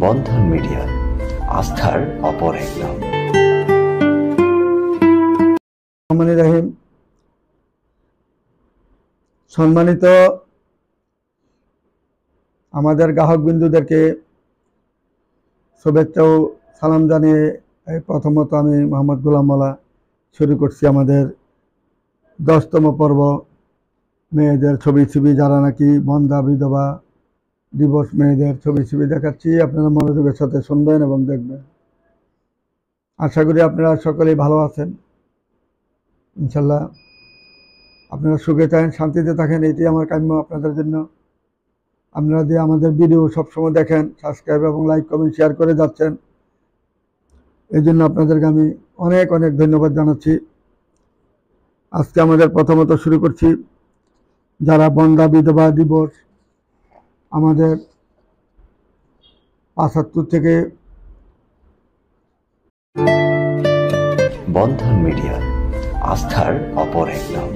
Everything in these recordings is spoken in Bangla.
বন্ধন মিডিয়া, আস্থার অপর এক নাম। রহিম, সম্মানিত আমাদের গ্রাহক বিন্দুদেরকে শুভেচ্ছা ও সালাম জানিয়ে প্রথমত আমি মোহাম্মদ গোলাম মোল্লা শুরু করছি আমাদের 10তম পর্ব মেয়েদের ছবি যারা নাকি বন্ধা বিধবা ডিভোর্স মেয়েদের ছবি দেখাচ্ছি। আপনারা মনোযোগের সাথে শুনবেন এবং দেখবেন। আশা করি আপনারা সকলেই ভালো আছেন, ইনশাল্লাহ আপনারা সুখে থাকেন, শান্তিতে থাকেন, এটি আমার কাম্য আপনাদের জন্য। আপনারা যে আমাদের ভিডিও সবসময় দেখেন, সাবস্ক্রাইব এবং লাইক কমেন্ট শেয়ার করে যাচ্ছেন, এই জন্য আপনাদেরকে আমি অনেক অনেক ধন্যবাদ জানাচ্ছি। আজকে আমাদের প্রথমত শুরু করছি যারা বন্ধা বিধবা ডিভোর্স আমাদের ৭৫ থেকে বন্ধন মিডিয়া, আস্থার অপর এক নাম।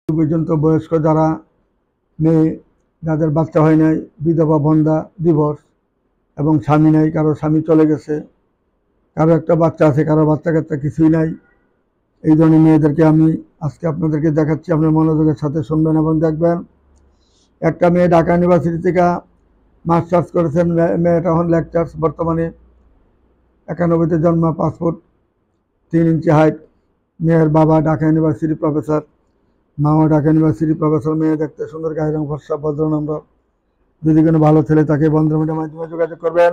পর্যন্ত বয়স্ক যারা মেয়ে যাদের বাচ্চা হয় নাই, বিধবা বন্ধা ডিভোর্স এবং স্বামী নাই, কারো স্বামী চলে গেছে, কারো একটা বাচ্চা আছে, কারো বাচ্চা কাচ্চা কিছুই নাই, এই ধরনের মেয়েদেরকে আমি আজকে আপনাদেরকে দেখাচ্ছি। আপনার মনোযোগের সাথে শুনবেন এবং দেখবেন। একটা মেয়ে ঢাকা ইউনিভার্সিটি থেকে মাস্টার্স করেছেন, মেয়েটা এখন লেকচার্স, বর্তমানে 91-তে জন্ম, 5 ফুট 3 ইঞ্চি হাইট। মেয়ের বাবা ঢাকা ইউনিভার্সিটি প্রফেসর, মাও ঢাকা ইউনিভার্সিটি প্রফেসর। মেয়ে দেখতে সুন্দর, গায়ের রং ফর্সা, ভদ্রনম্র। যদি কোনো ভালো ছেলে থাকে বন্ধুমিটার মাধ্যমে যোগাযোগ করবেন।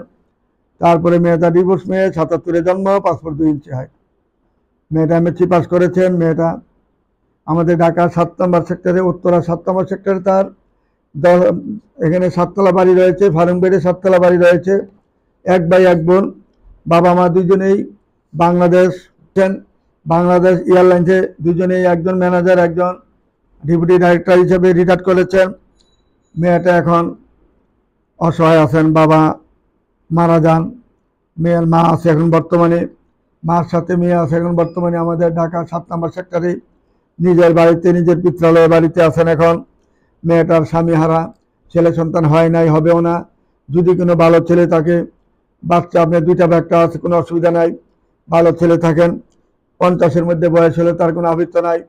তারপরে মেয়েটা ডিভোর্স মেয়ে, 77-এ জন্ম, 5 ফুট 2 ইঞ্চি হাইট। মেয়েটা MSc পাস করেছেন। মেয়েটা আমাদের ঢাকা 7 নম্বর সেক্টরে, উত্তরা 7 নম্বর সেক্টরে তার এখানে 7তলা বাড়ি রয়েছে, ফার্মগেটে 7তলা বাড়ি রয়েছে। 1 ভাই 1 বোন, বাবা মা দুজনেই বাংলাদেশ এয়ারলাইন্সে দুজনেই, একজন ম্যানেজার, একজন ডেপুটি ডাইরেক্টর হিসেবে রিটায়ার করেছেন। মেয়েটা এখন অসহায় আছেন, বাবা মারা যান। মেয়ের মা আছে এখন বর্তমানে, মার সাথে মেয়ে আছে এখন বর্তমানে আমাদের ঢাকা 7 নম্বর সেক্টরে নিজের বাড়িতে, নিজের পিত্রালয়ের বাড়িতে আছেন এখন। মেয়েটার স্বামী হারা, ছেলে সন্তান হয় নাই, হবেও না। যদি কোনো ভালো ছেলে থাকে, বাচ্চা আপনার 2টা বাচ্চা আছে, কোনো অসুবিধা নাই, ভালো ছেলে থাকেন, 50-এর মধ্যে বয়স হলে তার কোনো আবৃত্ত নাই,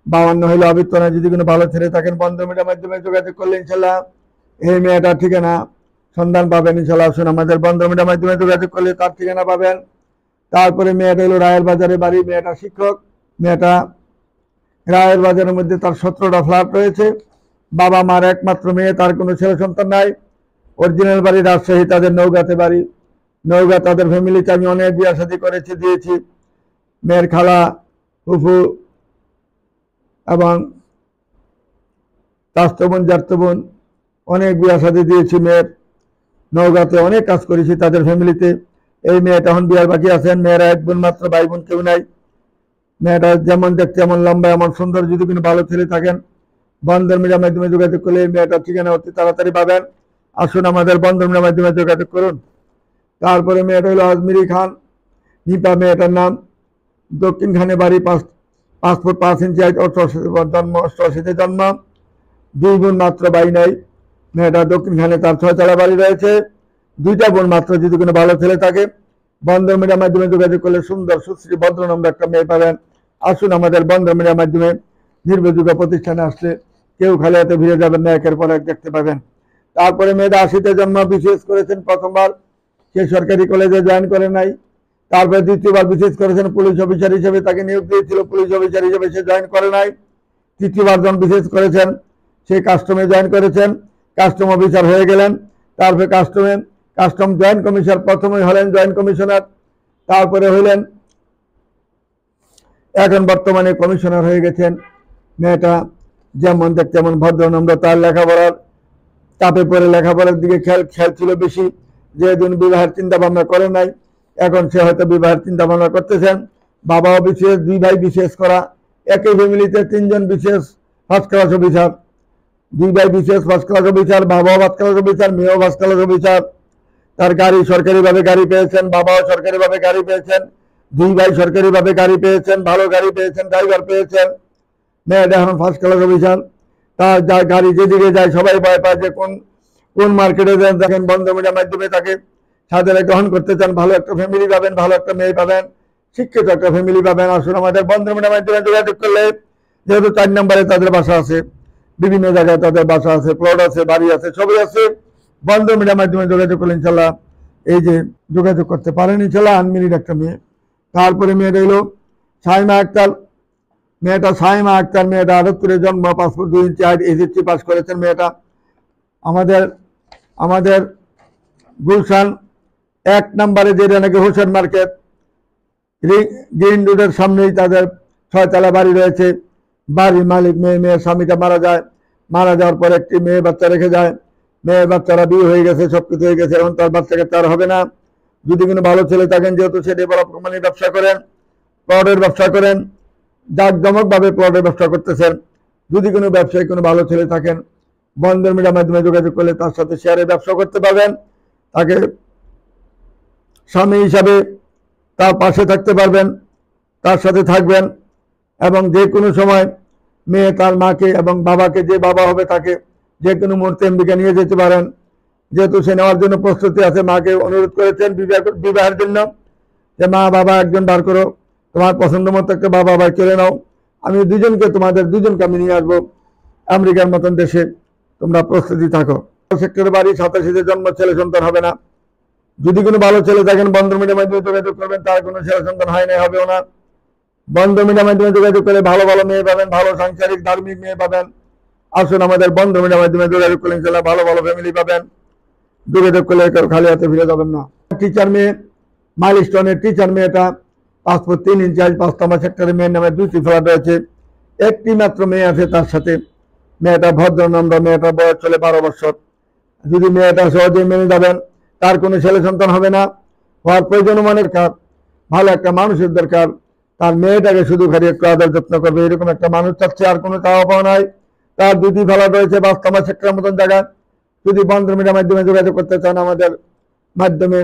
52 হলে আবৃত্ত নাই। যদি কোনো ভালো ছেলে থাকেন বন্ধুমিটার মাধ্যমে যোগাযোগ করলে ইনশাল্লাহ এই মেয়েটার ঠিকানা সন্ধান পাবেন ইনশাল্লাহ। আসুন, আমাদের বন্ধুমিটার মাধ্যমে যোগাযোগ করলে তার ঠিকানা পাবেন। তারপরে মেয়েটা হলো রায়ের বাজারে বাড়ি, মেয়েটা শিক্ষক। মেয়েটা রায়ের বাজারের মধ্যে তার 17টা ফ্ল্যাট রয়েছে। বাবা মার একমাত্র মেয়ে, তার কোনো ছেলে সন্তান নাই। অরিজিনাল বাড়ি রাজশাহী, তাদের নওগাঁতে বাড়ি। নওগাঁ তাদের ফ্যামিলিতে আমি অনেক বিয়া শাদী করেছি, দিয়েছি। মেয়ের খালা, ফুফু এবং চাচাতো বোন, জ্যাঠতো বোন, অনেক বিয়া শাদী দিয়েছি। মেয়ের নওগাঁতে অনেক কাজ করেছি তাদের ফ্যামিলিতে। এই মেয়েটা এখন বিয়ার বাকি আছেন। মেয়েরা 1 বোন মাত্র, ভাই বোন কেউ নাই। মেয়েটা যেমন দেখতে, এমন লম্বা, এমন সুন্দর। যদি কোনো ভালো ছেলে থাকেন বন্ধন মিডিয়ার মাধ্যমে যোগাযোগ করলে এই মেয়েটার ঠিকানা অতি তাড়াতাড়ি পাবেন। আসুন, আমাদের বন্ধন মিডিয়ার মাধ্যমে যোগাযোগ করুন। তারপরে মেয়েটা হলো আজমিরি খান নিপা, মেয়েটার নাম। দক্ষিণ খানে বাড়ি, 5 ফুট 5 ইঞ্চি হাইট, 88-তে জন্ম। 2 বোন মাত্র, ভাই নাই। মেয়েটা দক্ষিণ খানে, তার 6তলা বাড়ি রয়েছে। 2টা বোন মাত্র। যদি কোনো ভালো ছেলে থাকে বন্ধন মিডিয়ার মাধ্যমে যোগাযোগ করলে সুন্দর সুশ্রী ভদ্রনম্র একটা মেয়ে পাবেন। আসুন, আমাদের বন্ধন মিডিয়ার মাধ্যমে নির্ভরযোগ্য প্রতিষ্ঠানে আসলে কেউ খালি হাতে ভিড়ে যাবেন না, একের পর এক দেখতে পাবেন। তারপরে মেয়েটা 80-তে জন্ম, বিসিএস করেছেন প্রথমবার, সে সরকারি কলেজে জয়েন করে নাই। তারপরে 2য়বার বিসিএস করেছেন, পুলিশ অফিসার হিসেবে তাকে নিয়োগ দিয়েছিল, পুলিশ অফিসার হিসেবে সে জয়েন করে নাই। 3য়বার যখন বিসিএস করেছেন, সে কাস্টমে জয়েন করেছেন, কাস্টম অফিসার হয়ে গেলেন। তারপরে কাস্টম জয়েন্ট কমিশনার, প্রথমে হলেন জয়েন্ট কমিশনার, তারপরে হইলেন, এখন বর্তমানে কমিশনার হয়ে গেছেন। মেয়েটা যেমন দেখতে এমন ভদ্রনম্র। তার লেখাপড়ার চাপে পড়ে লেখাপড়ার দিকে খেয়াল ছিল বেশি, যেদিন বিবাহের চিন্তা ভাবনা করে নাই। এখন সে হয়তো বিবাহের চিন্তা ভাবনা করতেছেন। বাবাও বিসিএস, 2 ভাই বিসিএস করা, একই ফ্যামিলিতে 3 জন বিসিএস ফার্স্ট ক্লাস অফিসার। 2 ভাই বিসিএস ফার্স্ট ক্লাস অফিসার, বাবাও ফার্স্ট ক্লাস অফিসার, মেয়েও ফার্স্ট ক্লাস অফিসার। তার গাড়ি সরকারিভাবে গাড়ি পেয়েছেন, বাবাও সরকারিভাবে গাড়ি পেয়েছেন, 2 ভাই সরকারিভাবে গাড়ি পেয়েছেন, ভালো গাড়ি পেয়েছেন, ড্রাইভার পেয়েছেন। মেয়েটা এখন ফার্স্ট ক্লাস অফিসার। তার গাড়ি যেদিকে যায় সবাই ভয় পায় যে কোন মার্কেটে দেখেন বন্ধন মিডিয়ার মাধ্যমে তাকে সাথে গ্রহণ করতে চান, ভালো একটা ফ্যামিলি পাবেন, ভালো একটা মেয়ে পাবেন, শিক্ষিত একটা ফ্যামিলি পাবেন। আসুন আমাদের বন্ধন মিডিয়ার মাধ্যমে যোগাযোগ করলে, যেহেতু 4 নম্বরে তাদের বাসা আছে, বিভিন্ন জায়গায় তাদের বাসা আছে, প্লট আছে, বাড়ি আছে, সবই আছে। বন্ধন মিডিয়ার মাধ্যমে যোগাযোগ করলে ইনশাল্লাহ এই যে যোগাযোগ করতে পারেন ইনশাল্লাহ। আনমিনির একটা মেয়ে। তারপরে মেয়েটা হলো সাইমা আক্তার। মেয়েটা সাইমা আক্তার, মেয়েটা 78 জন্ম, পাসপোর্ট 2 ইঞ্চি হাইট, এসএসসি পাস করেছেন মেয়েটা। আমাদের গুলশান 1 নম্বরে যেটা নাকি হোসেন মার্কেট গ্রিন রোডের সামনেই তাদের 6 তলা বাড়ি রয়েছে। বাড়ির মালিক মেয়ের স্বামীটা মারা যায়। মারা যাওয়ার পর একটি মেয়ে বাচ্চা রেখে যায়। মেয়ে বাচ্চারা বিয়ে হয়ে গেছে, সবকিছু হয়ে গেছে, এখন তার বাচ্চাকে তার হবে না। যদি কোনো ভালো ছেলে থাকেন, যেহেতু সে ডেভেলপ কোম্পানির ব্যবসা করেন, প্লটের ব্যবসা করেন, জাঁকজমকভাবে প্লটের ব্যবসা করতেছেন, যদি কোনো ব্যবসায়ী কোনো ভালো ছেলে থাকেন, বন্ধন মিডিয়ার মাধ্যমে যোগাযোগ করলে তার সাথে শেয়ারে ব্যবসা করতে পারবেন। তাকে স্বামী হিসাবে তার পাশে থাকতে পারবেন, তার সাথে থাকবেন, এবং যে কোনো সময় মেয়ে তার মাকে এবং বাবাকে, যে বাবা হবে তাকে যে কোনো মুহূর্তে আমেরিকা নিয়ে যেতে পারেন। যেহেতু সে নেওয়ার জন্য প্রস্তুতি আছে, মাকে অনুরোধ করেছেন বিবাহের জন্য যে মা বাবা একজন বার করো, তোমার পছন্দ মতো একটা বাবা ভাই চলে নাও, আমি তোমাদের দুজনকে আমি নিয়ে আসবো আমেরিকার মতন দেশে, তোমরা প্রস্তুতি থাকো। সেক্টরের বাড়ি, 87-তে জন্ম, ছেলে সন্তান হবে না। যদি কোনো ভালো ছেলে থাকেন বন্ধন মিডিয়ার মাধ্যমে যোগাযোগ করবেন, তার কোনো ছেলে সন্তান হয় না, হবেও না। বন্ধন মিডিয়ার মাধ্যমে যোগাযোগ করে ভালো ভালো মেয়ে পাবেন, ভালো সাংসারিক ধার্মিক মেয়ে পাবেন। আসুন আমাদের বন্ধন মিডিয়ার মাধ্যমে যোগাযোগ করলে ইনশাআল্লাহ ভালো ভালো ফ্যামিলি পাবেন। যোগাযোগ করলে খালি হাতে ফিরে যাবেন না। টিচার মেয়ে, মাইলস্টোনের টিচার মেয়েটা, পাসপোর্ট 3 ইঞ্চি হাইট, 5 নম্বর সেক্টরে মেয়ের নামে 2টি ফ্ল্যাট রয়েছে। একটি মাত্র মেয়ে আছে তার সাথে। মেয়েটা ভদ্রনম্র, মেয়েটার বয়স চলে 12 বছর। যদি মেয়েটা সহজে মেনে যাবেন, তার কোনো ছেলে সন্তান হবে না, হওয়ার প্রয়োজন মানের কার, ভালো একটা মানুষের দরকার, তার মেয়েটাকে শুধু খালি একটু আদর যত্ন করবে, এরকম একটা মানুষ চাচ্ছে, আর কোনো চাওয়া পাওয়া নাই। তার 2টি ফ্ল্যাট রয়েছে 5 নম্বর সেক্টরের মতন জায়গায়। যদি বন্ধন মিডিয়ার মাধ্যমে যোগাযোগ করতে চান, আমাদের মাধ্যমে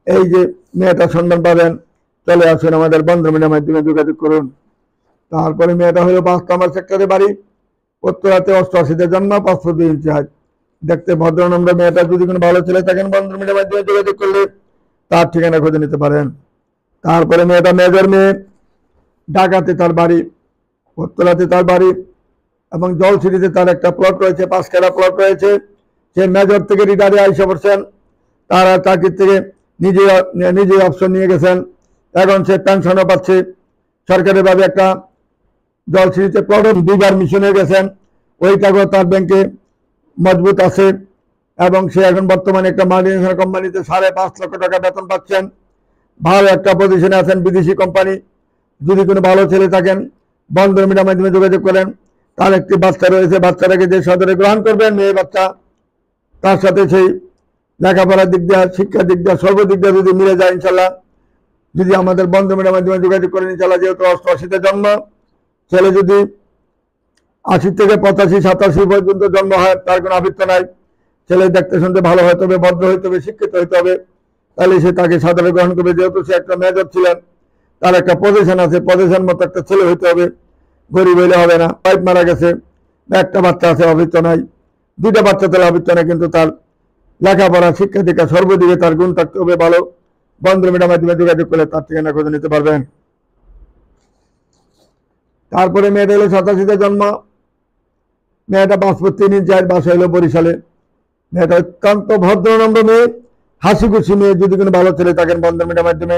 এই যে মেয়েটার সন্ধান পাবেন, চলে আসুন আমাদের বন্ধন মিডিয়ার মাধ্যমে যোগাযোগ করুন। তারপরে মেয়েটা হলো 5 নম্বর সেক্টরে বাড়ি, উত্তরাতে 88-তে জন্ম, পাসপোর্ট 2 ইঞ্চি হাইট, দেখতে ভদ্রনম্র মেয়েটা। যদি কোনো ভালো ছেলে থাকেন বন্ধন মিডিয়ার মাধ্যমে যোগাযোগ করলে তার ঠিকানা খুঁজে নিতে পারেন। তারপরে মেয়েটা মেজর মেয়ে, ঢাকাতে তার বাড়ি, উত্তরাতে তার বাড়ি, এবং জলসিটিতে তার একটা প্লট রয়েছে, 5 কাঠা প্লট রয়েছে। সে মেজর থেকে রিটায়ারে আইসা পড়ছেন, তার চাকরির থেকে নিজে অপশন নিয়ে গেছেন, এখন সে পেনশনও পাচ্ছে সরকারি ভাবে। একটা জলসিটিতে প্লট 2বার মিশনে গেছেন, ওই টাকা তার ব্যাংকে মজবুত আছে, এবং সে এখন বর্তমানে একটা মাল্টিনেশনাল কোম্পানিতে 5.5 লক্ষ টাকা বেতন পাচ্ছেন, ভালো একটা পজিশনে আছেন, বিদেশি কোম্পানি। যদি কোনো ভালো ছেলে থাকেন বন্ধন মিডিয়ার মাধ্যমে যোগাযোগ করেন। তার একটি বাচ্চা রয়েছে, বাচ্চাটাকে যে সদরে গ্রহণ করবেন, মেয়ে বাচ্চা, তার সাথে সেই লেখাপড়ার দিক দিয়ে, শিক্ষার দিক দিয়ে, সর্বদিক দিয়ে যদি মিলে যায় ইনশাল্লাহ, যদি আমাদের বন্ধন মিডিয়ার মাধ্যমে যোগাযোগ করেন ইনশাল্লাহ। যেহেতু 88-তে জন্ম, ছেলে যদি 80 থেকে 85, 87 পর্যন্ত জন্ম হয়, তার কোনো আবৃত্ত নাই। ছেলে দেখতে শুনতে ভালো হতে হবে, ভদ্র হইতে হবে, শিক্ষিত হইতে হবে, তাহলে সে তাকে সাদরে গ্রহণ করবে। যেহেতু সে একটা মেজর ছিলেন, তার একটা পজিশন আছে, পজিশন মতো একটা ছেলে হইতে হবে, গরিব হইলে হবে না। ওয়াইফ মারা গেছে, একটা বাচ্চা আছে, আবৃত্ত নাই, 2টা বাচ্চা তাহলে আবৃত্ত নাই, কিন্তু তার লেখাপড়া, শিক্ষা দীক্ষা, সর্বদিকে তার গুণ থাকতে হবে ভালো। বন্ধন মিডিয়ার মাধ্যমে যোগাযোগ করলে তার ঠিকানা খুঁজে নিতে পারবেন। তারপরে মেয়েটা হলো 87-তে জন্ম, মেয়েটা পাসপোর্ট 3 ইঞ্চি হাইট, বাসা হলো বরিশালে। মেয়েটা অত্যন্ত ভদ্রনম্র মেয়ে, হাসি খুশি মেয়ে। যদি কোনো ভালো ছেলে থাকেন বন্ধন মিডিয়ার মাধ্যমে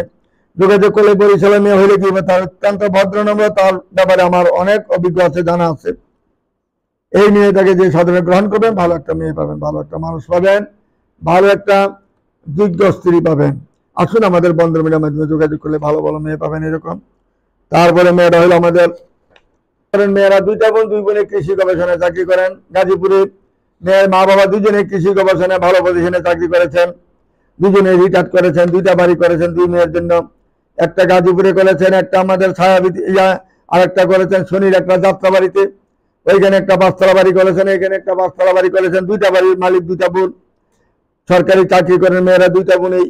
যোগাযোগ করলে, বরিশালের মেয়ে হলে কি হবে, তার অত্যন্ত ভদ্রনম্র, তার ব্যাপারে আমার অনেক অভিজ্ঞ আছে, জানা আছে। এই মেয়েটাকে যে সাধারণে গ্রহণ করবেন, ভালো একটা মেয়ে পাবেন, ভালো একটা মানুষ পাবেন, ভালো একটা যোগ্য স্ত্রী পাবেন। আসুন আমাদের বন্ধন মিডিয়ার মাধ্যমে যোগাযোগ করলে ভালো ভালো মেয়ে পাবেন এরকম। তারপরে মেয়েটা হলো আমাদের মেয়েরা 2টা বোন, 2 বোনে কৃষি গবেষণায় চাকরি করেন গাজীপুরে। মেয়ের মা বাবা দুজনে কৃষি গবেষণায় ভালো পজিশনে চাকরি করেছেন, দুজনে রিটায়ার করেছেন, 2টা বাড়ি করেছেন 2 মেয়ের জন্য। একটা গাজীপুরে করেছেন, একটা আমাদের আর একটা করেছেন শনির একটা যাত্রা বাড়িতে, ওইখানে একটা 5 তলা বাড়ি করেছেন, এখানে একটা 5 তলা বাড়ি করেছেন। 2টা বাড়ির মালিক 2টা বোন, সরকারি চাকরি করেন মেয়েরা 2টা বোনেই।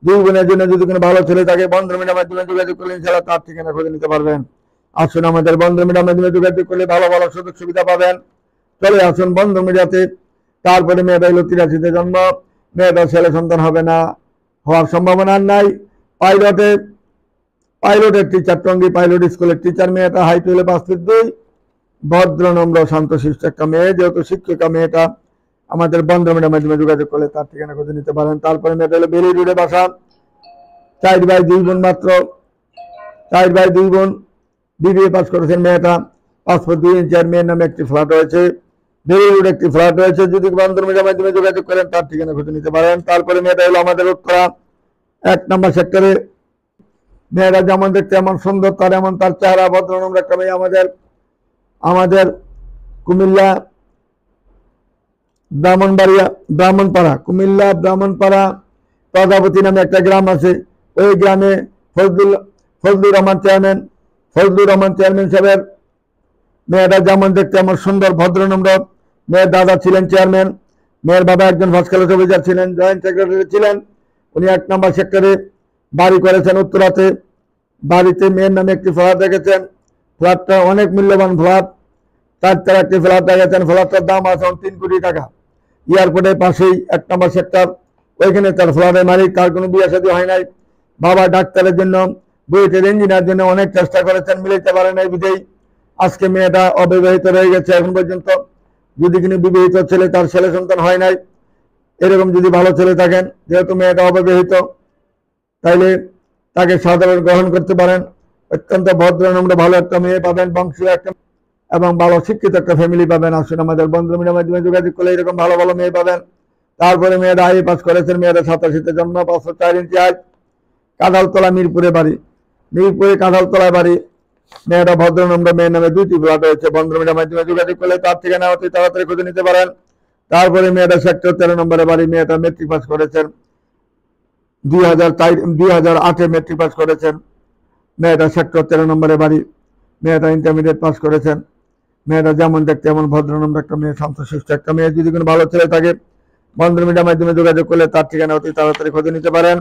2 বোনের জন্য যদি কোনো ভালো ছেলে থাকে বন্ধন মিডিয়ার মাধ্যমে যোগাযোগ করলে ইনশাআল্লাহ তার ঠিকানা খুঁজে নিতে পারবেন। আসুন আমাদের বন্ধন মিডিয়ার মাধ্যমে যোগাযোগ করলে ভালো ভালো সুযোগ সুবিধা পাবেন। চলে আসুন বন্ধন মিডিয়াতে, তারপরে মেয়েটা হলো 83-তে জন্ম, মেয়েটা ছেলে সন্তান হবে না, হওয়ার সম্ভাবনা নাই। পাইলটের টিচার, টঙ্গী পাইলট স্কুলের টিচার। মেয়েটা হাইট হলে 5 ফিট 2, ভদ্র নম্র শান্তশিষ্ট একটা মেয়ে। যেহেতু শিক্ষিকা মেয়েটা, আমাদের বন্ধ মিডিয়ার মাধ্যমে যোগাযোগ করলে তার ঠিকানা খুঁজে নিতে পারেন। তারপরে মেয়েটা হলো বেলি রোডে বাসা, 4 ভাই 2 বোন মাত্র, 4 ভাই 2 বোন, বিবিএ পাস করেছেন মেয়েটা। 5 ফুট 2 ইঞ্চি। আর মেয়ের নামে একটি ফ্ল্যাট রয়েছে, বেলি রোডে একটি ফ্ল্যাট রয়েছে। যদি বন্ধন মিডিয়ার মাধ্যমে যোগাযোগ করেন তার ঠিকানা খুঁজে নিতে পারেন। তারপরে মেয়েটা হলো আমাদের উত্তরা 1 নম্বর সেক্টরে। মেয়েরা যেমন দেখতে এমন সুন্দর, তার চেহারা, ভদ্র নম্র একটা মেয়ে। আমাদের কুমিল্লা ব্রাহ্মণপাড়া প্রজাপতি নামে একটা গ্রাম আছে। ওই গ্রামে ফজলুর রহমান চেয়ারম্যান সাহেবের মেয়েরা যেমন দেখতে এমন সুন্দর, ভদ্র নম্র। মেয়ের দাদা ছিলেন চেয়ারম্যান, মেয়ের বাবা একজন ফার্স্ট ক্লাস অফিসার ছিলেন, জয়েন্ট সেক্রেটারি ছিলেন। উনি 1 নম্বর সেক্টরে বাড়ি করেছেন উত্তরাতে। বাড়িতে মেয়ের নামে একটি ফ্ল্যাট রেখেছেন। ফ্ল্যাটটা অনেক মূল্যবান ফ্ল্যাট, 4 তলা একটি ফ্ল্যাট রেখেছেন। ফ্ল্যাটটার দাম আছে 3 কোটি টাকা। এয়ারপোর্টের পাশেই 1 নম্বর সেক্টর, ওইখানে তার ফ্ল্যাটের মালিক। তার কোনো বিয়ে শাদী হয় নাই। বাবা ডাক্তারের জন্য, বুয়েটের ইঞ্জিনিয়ার জন্য অনেক চেষ্টা করেছেন, মিলাইতে পারেন নাই বিধেই আজকে মেয়েটা অবিবাহিত রয়ে গেছে এখন পর্যন্ত। যদি তিনি বিবাহিত ছেলে, তার ছেলে সন্তান হয় নাই, এরকম যদি ভালো ছেলে থাকেন, যেহেতু মেয়েটা অবিবাহিত, তাইলে তাকে সাধারণ গ্রহণ করতে পারেন। অত্যন্ত ভদ্র নম্র ভালো একটা মেয়ে পাবেন, বংশীয় একটা এবং ভালো শিক্ষিত একটা ফ্যামিলি পাবেন। আসুন আমাদের বন্ধু মিডিয়ার মাধ্যমে যোগাযোগ করলে এরকম ভালো ভালো মেয়ে পাবেন। তারপরে মেয়েরা আইএ পাস করেছেন। মেয়েরা 87-তে জন্ম, 5 ফুট 4 ইঞ্চি হাইট, কাঁঠালতলা মিরপুরে কাঁঠালতলায় বাড়ি। মেয়েরা ভদ্র নম্র। মেয়ের নামে 2টি ফ্ল্যাট রয়েছে। বন্ধু মিডিয়ার মাধ্যমে যোগাযোগ করলে তার ঠিকানা অতি তাড়াতাড়ি খুঁজে নিতে পারেন। তারপরে মেয়েটা সেক্টর 13 নম্বরে বাড়ি। মেয়েটা মেট্রিক পাস করেছেন, 2008-এ মেট্রিক পাস করেছেন। মেয়েটা সেক্টর 13 নম্বরে বাড়ি। মেয়েটা ইন্টারমিডিয়েট পাস করেছেন। মেয়েটা যেমন দেখতে এমন ভদ্র নম্র একটা মেয়ে, শান্তশিষ্ট একটা মেয়ে। যদি কোনো ভালো ছেলে থাকে, বন্ধন মিডিয়ার মাধ্যমে যোগাযোগ করলে তার ঠিকানা অতি তাড়াতাড়ি খুঁজে নিতে পারেন।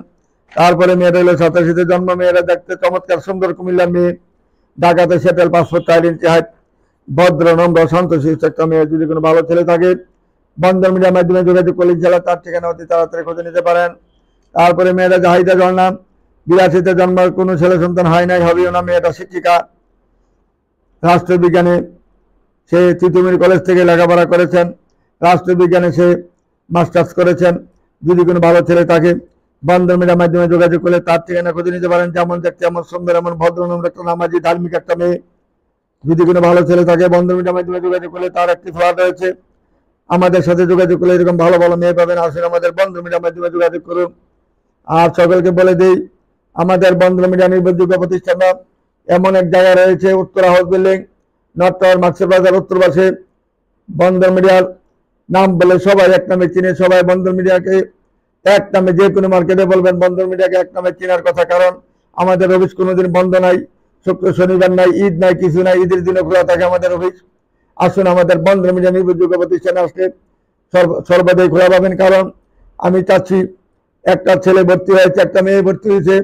তারপরে মেয়েটা হলো 87-তে জন্ম। মেয়েরা দেখতে চমৎকার সুন্দর, কুমিল্লার মেয়ে, ঢাকাতে সেটেল, 5 ফুট 4 ইঞ্চি হাইট, ভদ্র নম্র শান্তশিষ্ট একটা মেয়ে। যদি কোনো ভালো ছেলে থাকে, বন্ধন মিডিয়ার মাধ্যমে যোগাযোগ করলে ইনশাআল্লাহ তার ঠিকানা অতি তাড়াতাড়ি খুঁজে নিতে পারেন। তারপরে মেয়েটা জাহিদা ঝর্ণা, 82-তে জন্ম, কোনো ছেলে সন্তান হয় নাই, হবেও না। মেয়েটা শিক্ষিকা, রাষ্ট্রবিজ্ঞানে সে তিতুমির কলেজ থেকে লেখাপড়া করেছেন। রাষ্ট্রবিজ্ঞানে সে মাস্টার্স করেছেন। যদি কোনো ভালো ছেলে থাকে, বন্ধন মিডিয়ার মাধ্যমে যোগাযোগ করলে তার ঠিকানা খুঁজে নিতে পারেন। যেমন দেখতে এমন সুন্দর, এমন ভদ্র নম্র একটা নামাজি ধার্মিক একটা মেয়ে। যদি কোনো ভালো ছেলে থাকে, বন্ধন মিডিয়ার মাধ্যমে যোগাযোগ করলে তার একটি ফ্ল্যাট রয়েছে। আমাদের সাথে যোগাযোগ করলে এরকম ভালো ভালো মেয়ে পাবেন। আসুন আমাদের বন্ধন মিডিয়ার মাধ্যমে যোগাযোগ করুন। আর সকলকে বলে দিই, আমাদের বন্ধন মিডিয়া নির্ভরযোগ্য প্রতিষ্ঠানটা এমন এক জায়গায় রয়েছে, Uttara house building, north tower, market বাজার উত্তর পাশে। বন্ধন মিডিয়ার নাম বলে সবাই এক নামে চিনে। সবাই বন্ধন মিডিয়াকে এক নামে, যে কোনো মার্কেটে বলবেন বন্ধন মিডিয়াকে এক নামে চেনার কথা। কারণ আমাদের অফিস কোনোদিন বন্ধ নাই, শুক্র শনিবার নাই, ঈদ নাই, কিছু নাই। ঈদের দিনে খোলা থাকে আমাদের অফিস। আসুন আমাদের বন্ধন মিডিয়া নির্ভরযোগ্য প্রতিষ্ঠানে আসলে সর্বদাই খোলা পাবেন। কারণ আমি চাচ্ছি, একটা ছেলে ভর্তি হয়েছে, একটা মেয়ে ভর্তি হয়েছে,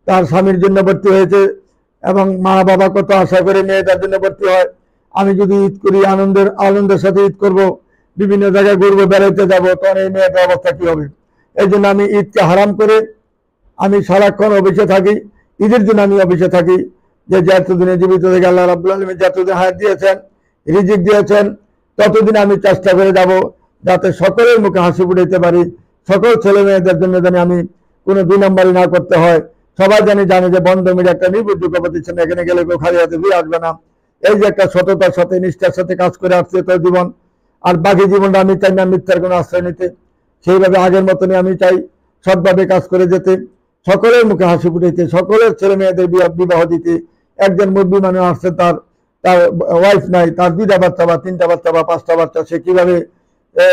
তার স্বামীর জন্য ভর্তি হয়েছে, এবং মা বাবা কত আশা করে মেয়েটার জন্য ভর্তি হয়। আমি যদি ঈদ করি, আনন্দের সাথে ঈদ করব, বিভিন্ন জায়গায় ঘুরবো, বেড়াইতে যাবো, তখন এই মেয়েটার অবস্থা কি হবে? এই জন্য আমি ঈদকে হারাম করে আমি সারাক্ষণ অফিসে থাকি। ঈদের জন্য আমি অফিসে থাকি। যে যতদিনে জীবিত থেকে আল্লাহ রাব্বুল আলামিন যতদিন হায়াত দিয়েছেন, রিজিক দিয়েছেন, ততদিন আমি চেষ্টা করে যাব যাতে সকলের মুখে হাসি ফুটাইতে পারি। সকল ছেলে মেয়েদের জন্য যেন আমি কোনো 2 নম্বরই না করতে হয়। সবাই জানে যে বন্ধন মিডিয়া একটা নির্ভরযোগ্য প্রতিষ্ঠান। এখানে গেলে কেউ খালি হাতে ফিরে আসবে না। এই যে একটা সততার সাথে, নিষ্ঠার সাথে কাজ করে আসছে তো জীবন, আর বাকি জীবনটা আমি চাই না মিথ্যার কোনো আশ্রয় নিতে। সেইভাবে আগের মতনই আমি চাই সৎভাবে কাজ করে যেতে, সকলের মুখে হাসি ফুটাইতে, সকলের ছেলে মেয়েদের বিবাহ দিতে। একজন মুরব্বী মানুষ আসছে, তার ওয়াইফ নাই, তার 2টা বাচ্চা বা 3টা বাচ্চা বা 5টা বাচ্চা, সে কিভাবে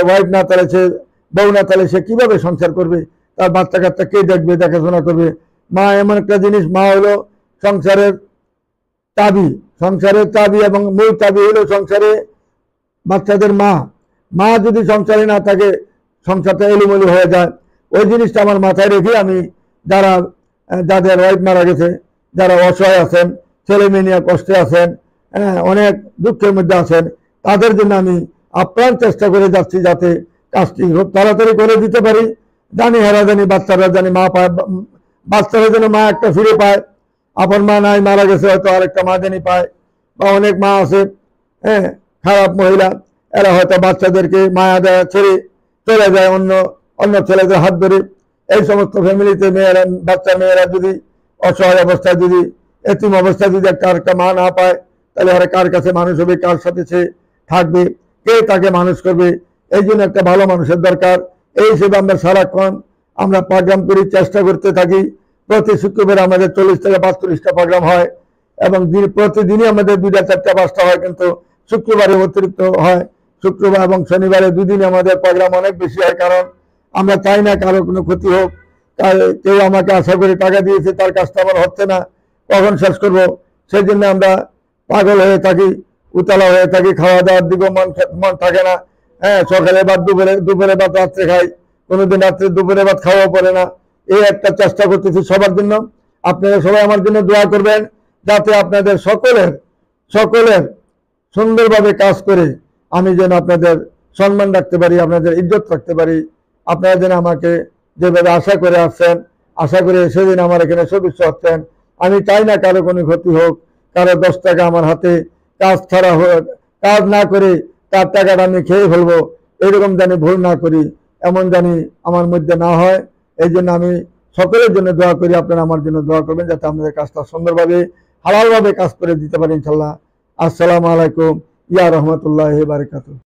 ওয়াইফ না তাহলে সে, বউ না তাহলে সে কিভাবে সংসার করবে? তার বাচ্চা কাচ্চা কে দেখবে, দেখাশোনা করবে? মা এমন একটা জিনিস, মা হলো সংসারের চাবি এবং মূল চাবি হলো সংসারে বাচ্চাদের মা। মা যদি সংসারে না থাকে, সংসারটা এলোমেলো হয়ে যায়। ওই জিনিসটা আমার মাথায় রেখে আমি যাদের ওয়াইফ মারা গেছে, যারা অসহায় আছেন, ছেলে মেয়ে নিয়ে কষ্টে আছেন, অনেক দুঃখের মধ্যে আছেন, তাদের জন্য আমি আপ্রাণ চেষ্টা করে যাচ্ছি যাতে কাজটি খুব তাড়াতাড়ি করে দিতে পারি, জানি হেরা জানি বাচ্চারা জানি মা পায়, বাচ্চারা যেন মা একটা ফিরে পায়, আপন মা নাই মারা গেছে হয়তো আরেকটা মা জানি পায়, বা অনেক মা আছে হ্যাঁ খারাপ মহিলা, এরা হয়তো বাচ্চাদেরকে মায়া দেয় ছেড়ে চলে যায় অন্য অন্য ছেলেদের হাত ধরে। এই সমস্ত ফ্যামিলিতে মেয়েরা, বাচ্চা মেয়েরা যদি অসহায় অবস্থায়, যদি এতিম অবস্থায় যদি একটা মা না পায়, তাহলে আর কার কাছে মানুষ হবে, কার সাথে সে থাকবে, কে তাকে মানুষ করবে? এই জন্য একটা ভালো মানুষের দরকার। এই হিসেবে আমরা সারাক্ষণ আমরা প্রোগ্রাম করি, চেষ্টা করতে থাকি। প্রতি শুক্রবার আমাদের 40 থেকে 45টা প্রোগ্রাম হয়, এবং প্রতিদিনই আমাদের 2টা 4টা 5টা হয়, কিন্তু শুক্রবারে অতিরিক্ত হয়। শুক্রবার এবং শনিবারে 2 দিনে আমাদের প্রোগ্রাম অনেক বেশি হয়, কারণ আমরা চাই না কারো কোনো ক্ষতি হোক। কেউ আমাকে আশা করে টাকা দিয়েছে, তার কাজটা আমার হচ্ছে না, কখন শেষ করব? সেই জন্য আমরা পাগল হয়ে থাকি, উতলা হয়ে থাকি, খাওয়া দাওয়ার দিকে মন থাকে না। হ্যাঁ, সকালে ভাত, দুপুরে ভাত, রাত্রে খাই, কোনোদিন রাত্রে দুপুরে ভাত খাওয়া পড়ে না। এই একটা চেষ্টা করতেছি সবার জন্য। আপনারা সবাই আমার জন্য দোয়া করবেন, যাতে আপনাদের সকলের সুন্দরভাবে কাজ করে আমি যেন আপনাদের সম্মান রাখতে পারি, আপনাদের ইজ্জত রাখতে পারি। আপনারা যেন আমাকে যেভাবে আশা করে আসছেন, আশা করে সেদিন আমার এখানে সদস্য হচ্ছেন। আমি চাই না কারো কোনো ক্ষতি হোক, কারো 10 টাকা আমার হাতে কাজ ছাড়া হোক, কাজ না করে তার টাকাটা আমি খেয়ে ফেলবো, এরকম জানি ভুল না করি, এমন জানি আমার মধ্যে না হয়। এই জন্য আমি সকলের জন্য দোয়া করি, আপনারা আমার জন্য দোয়া করবেন, যাতে আমাদের কাজটা সুন্দরভাবে হালালভাবে কাজ করে দিতে পারি ইনশাল্লাহ। আসসালামু আলাইকুম ইয়া রহমতুল্লাহি বারাকাতুহু।